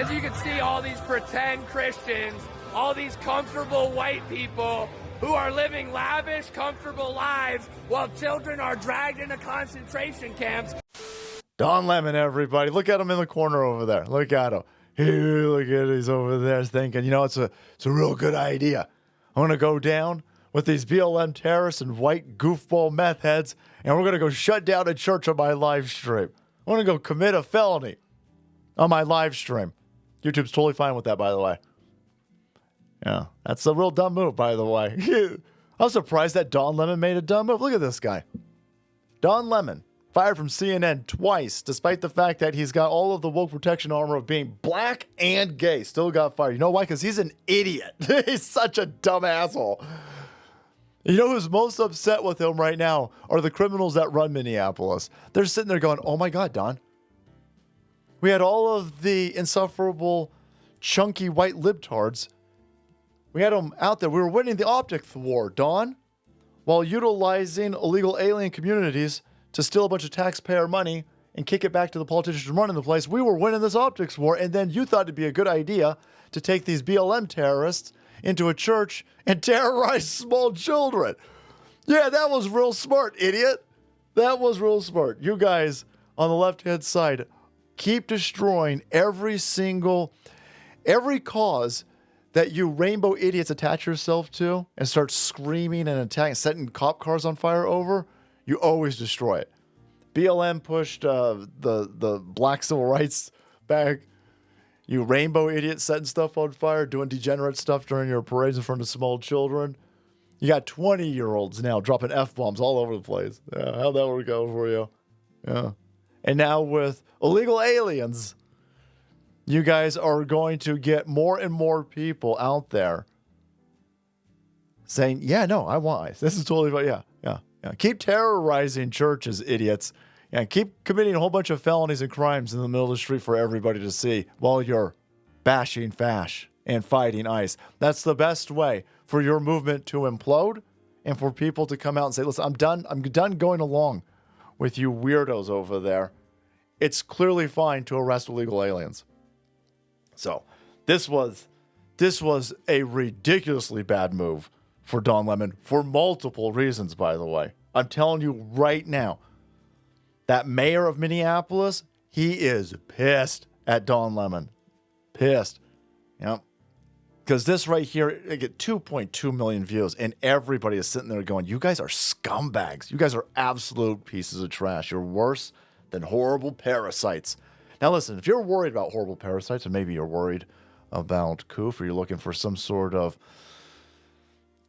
As you can see, all these pretend Christians, all these comfortable white people who are living lavish, comfortable lives while children are dragged into concentration camps. Don Lemon, everybody. Look at him in the corner over there. Look at him. Here, look at him. He's over there thinking, it's a real good idea. I'm going to go down with these BLM terrorists and white goofball meth heads, and we're going to go shut down a church on my live stream. I'm going to go commit a felony on my live stream. YouTube's totally fine with that, by the way. Yeah, that's a real dumb move, by the way. I'm surprised that Don Lemon made a dumb move. Look at this guy. Don Lemon, fired from CNN twice, despite the fact that he's got all of the woke protection armor of being black and gay. Still got fired. You know why? Because he's an idiot. He's such a dumb asshole. You know who's most upset with him right now are the criminals that run Minneapolis. They're sitting there going, oh my God, Don. We had all of the insufferable, chunky white libtards. We had them out there. We were winning the optics war, Don, while utilizing illegal alien communities to steal a bunch of taxpayer money and kick it back to the politicians running the place. We were winning this optics war, and then you thought it'd be a good idea to take these BLM terrorists into a church and terrorize small children. Yeah, that was real smart, idiot. That was real smart. You guys on the left-hand side keep destroying every cause that you rainbow idiots attach yourself to and start screaming and attacking, setting cop cars on fire over. You always destroy it. BLM pushed the black civil rights back. You rainbow idiots setting stuff on fire, doing degenerate stuff during your parades in front of small children. You got 20-year-olds now dropping F-bombs all over the place. Yeah, how'd that work out for you? Yeah. And now with illegal aliens, you guys are going to get more and more people out there saying, yeah, no, I want ICE. This is totally right. Yeah. Keep terrorizing churches, idiots. Yeah, keep committing a whole bunch of felonies and crimes in the middle of the street for everybody to see while you're bashing FASH and fighting ICE. That's the best way for your movement to implode and for people to come out and say, listen, I'm done going along with you weirdos over there. It's clearly fine to arrest illegal aliens. So this was a ridiculously bad move for Don Lemon for multiple reasons, by the way. I'm telling you right now, that mayor of Minneapolis, he is pissed at Don Lemon. Pissed. Yep. Because this right here, I get 2.2 million views, and everybody is sitting there going, you guys are scumbags. You guys are absolute pieces of trash. You're worse than horrible parasites. Now listen, if you're worried about horrible parasites, or maybe you're worried about COOF, or you're looking for some sort of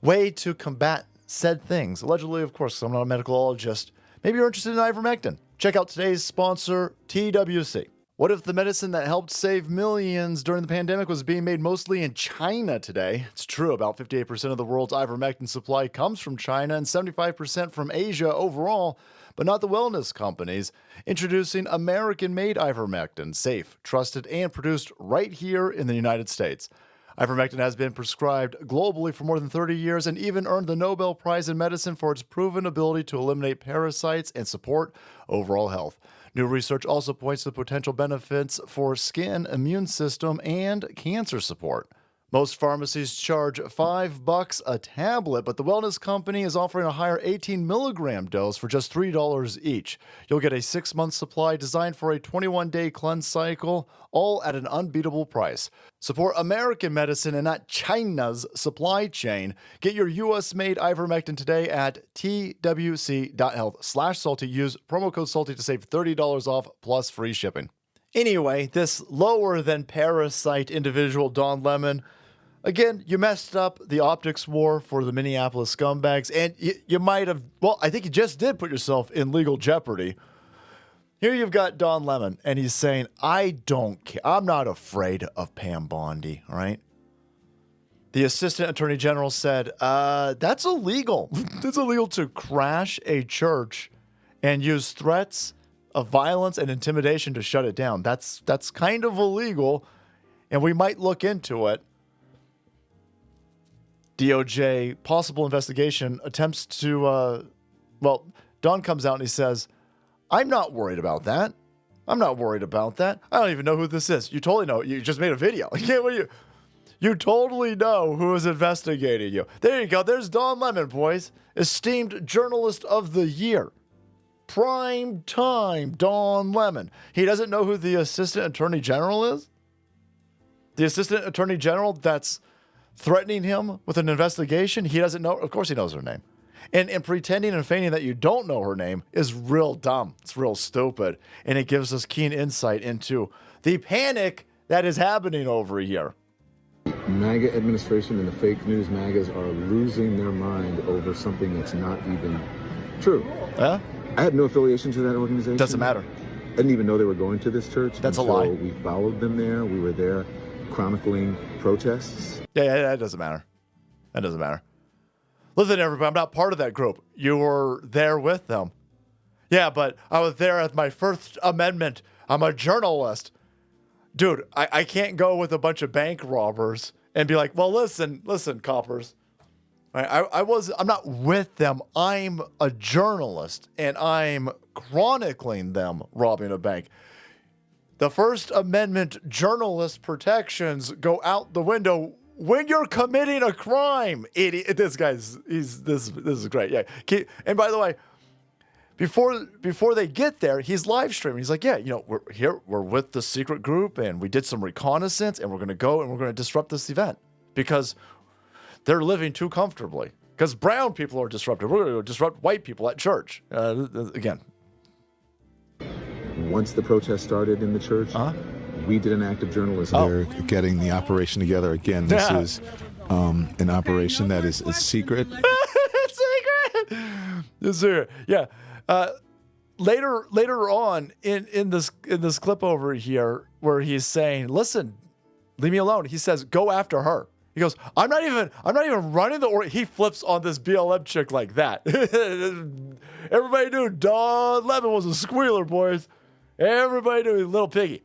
way to combat said things, allegedly, of course, I'm not a medicologist, maybe you're interested in ivermectin. Check out today's sponsor, TWC. What if the medicine that helped save millions during the pandemic was being made mostly in China today? It's true, about 58% of the world's ivermectin supply comes from China and 75% from Asia overall, but not the wellness companies. Introducing American-made ivermectin, safe, trusted, and produced right here in the United States. Ivermectin has been prescribed globally for more than 30 years and even earned the Nobel Prize in Medicine for its proven ability to eliminate parasites and support overall health. New research also points to potential benefits for skin, immune system, and cancer support. Most pharmacies charge $5 a tablet, but the wellness company is offering a higher 18-milligram dose for just $3 each. You'll get a 6-month supply designed for a 21-day cleanse cycle, all at an unbeatable price. Support American medicine and not China's supply chain. Get your U.S.-made ivermectin today at twc.health/salty. Use promo code SALTY to save $30 off plus free shipping. Anyway, this lower-than-parasite individual, Don Lemon, again, you messed up the optics war for the Minneapolis scumbags, and you might have, well, I think you just did put yourself in legal jeopardy. Here you've got Don Lemon, and he's saying, I don't care. I'm not afraid of Pam Bondi, all right? The Assistant Attorney General said, that's illegal. It's illegal to crash a church and use threats of violence and intimidation to shut it down. That's kind of illegal, and we might look into it. DOJ possible investigation attempts to, Don comes out and he says, I'm not worried about that. I'm not worried about that. I don't even know who this is. You totally know. You just made a video. You totally know who is investigating you. There you go. There's Don Lemon, boys. Esteemed Journalist of the Year. Prime time Don Lemon. He doesn't know who the Assistant Attorney General is? The Assistant Attorney General that's threatening him with an investigation? He doesn't know. Of course he knows her name. And pretending and feigning that you don't know her name is real dumb. It's real stupid. And it gives us keen insight into the panic that is happening over here. MAGA administration and the fake news MAGAs are losing their mind over something that's not even true. Yeah? I had no affiliation to that organization. Doesn't matter. I didn't even know they were going to this church. That's a lie. We followed them there. We were there chronicling protests. Yeah, that doesn't matter. That doesn't matter. Listen, everybody, I'm not part of that group. You were there with them. Yeah, but I was there at my First Amendment. I'm a journalist. Dude, I can't go with a bunch of bank robbers and be like, well, listen, coppers. I'm not with them. I'm a journalist, and I'm chronicling them robbing a bank. The First Amendment journalist protections go out the window when you're committing a crime. Idiot. This is great. Yeah. And by the way, before they get there, he's live streaming. He's like, yeah, we're with the secret group, and we did some reconnaissance, and we're going to go and we're going to disrupt this event because they're living too comfortably. Because brown people are disruptive. We're going to disrupt white people at church. Again. Once the protest started in the church, we did an act of journalism. They're getting the operation together again. This is an operation that is secret. Secret. Yes, sir. Yeah. Later on in this clip over here, where he's saying, "Listen, leave me alone." He says, "Go after her." He goes, I'm not even running the he flips on this BLM chick like that. Everybody knew Don Lemon was a squealer, boys. Everybody knew little piggy.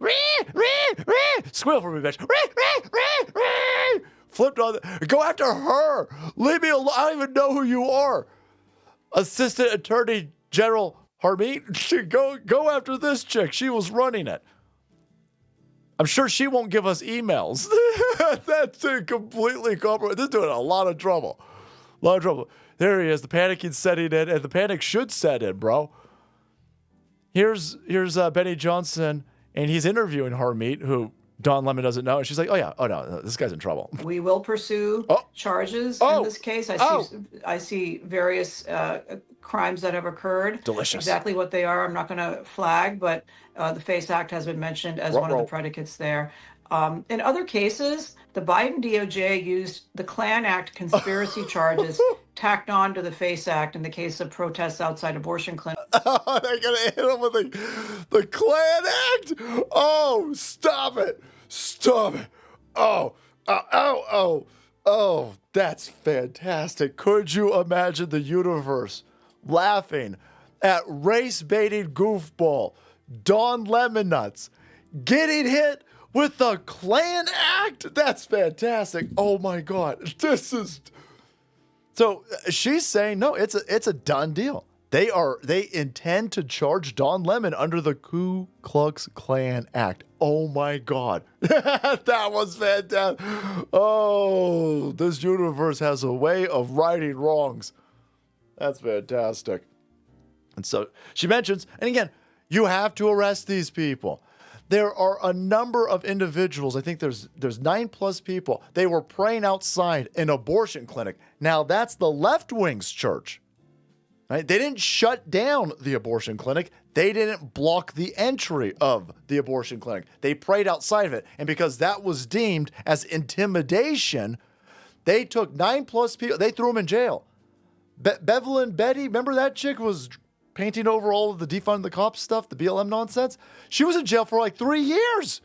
Squeal for me, bitch. Flipped on go after her. Leave me alone. I don't even know who you are. Assistant Attorney General Harmeet, go after this chick. She was running it. I'm sure she won't give us emails. That's completely compromised. This is doing a lot of trouble. There he is. The panicking setting in, and the panic should set in, bro. Here's Benny Johnson, and he's interviewing Harmeet, who Don Lemon doesn't know. And she's like, oh no, this guy's in trouble. We will pursue charges in this case. I see various crimes that have occurred. Delicious. Exactly what they are, I'm not going to flag, but the FACE Act has been mentioned as one of the predicates there. In other cases, the Biden DOJ used the Klan Act conspiracy charges tacked on to the FACE Act in the case of protests outside abortion clinics. Oh, they're going to hit him with the Klan Act? Oh, stop it. Stop it. Oh, that's fantastic. Could you imagine the universe laughing at race-baiting goofball Don Lemon Nuts getting hit with the Klan Act? That's fantastic. Oh my God. This is so she's saying no, it's a done deal. They intend to charge Don Lemon under the Ku Klux Klan Act. Oh my God. That was fantastic. Oh, this universe has a way of righting wrongs. That's fantastic. And so she mentions, and again, you have to arrest these people. There are a number of individuals. I think there's 9+ people. They were praying outside an abortion clinic. Now that's the left wing's church. Right? They didn't shut down the abortion clinic. They didn't block the entry of the abortion clinic. They prayed outside of it. And because that was deemed as intimidation, they took 9+ people. They threw them in jail. Bevelyn Betty, remember that chick was painting over all of the defund the cops stuff, the BLM nonsense? She was in jail for like 3 years.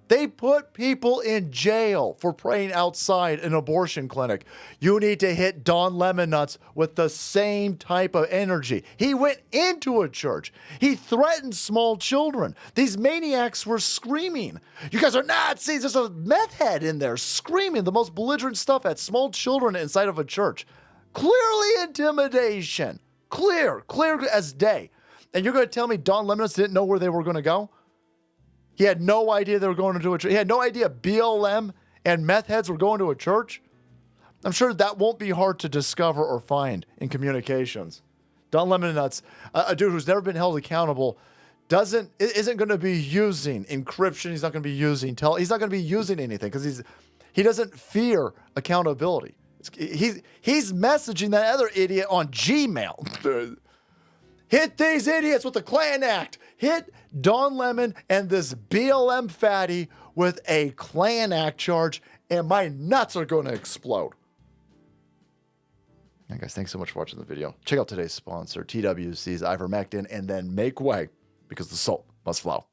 They put people in jail for praying outside an abortion clinic. You need to hit Don Lemon Nuts with the same type of energy. He went into a church. He threatened small children. These maniacs were screaming, "You guys are Nazis." There's a meth head in there screaming the most belligerent stuff at small children inside of a church. Clearly intimidation. Clear as day. And you're going to tell me Don Lemon didn't know where they were going to go? He had no idea they were going to do a church. He had no idea BLM and meth heads were going to a church. I'm sure that won't be hard to discover or find in communications. Don Lemon Nuts, a dude who's never been held accountable, isn't going to be using encryption. He's not going to be using he's not going to be using anything because he doesn't fear accountability. He's messaging that other idiot on Gmail. Hit these idiots with the Klan Act. Hit Don Lemon and this BLM fatty with a Klan Act charge, and my nuts are going to explode. All right, guys, thanks so much for watching the video. Check out today's sponsor, TWC's ivermectin, and then make way because the salt must flow.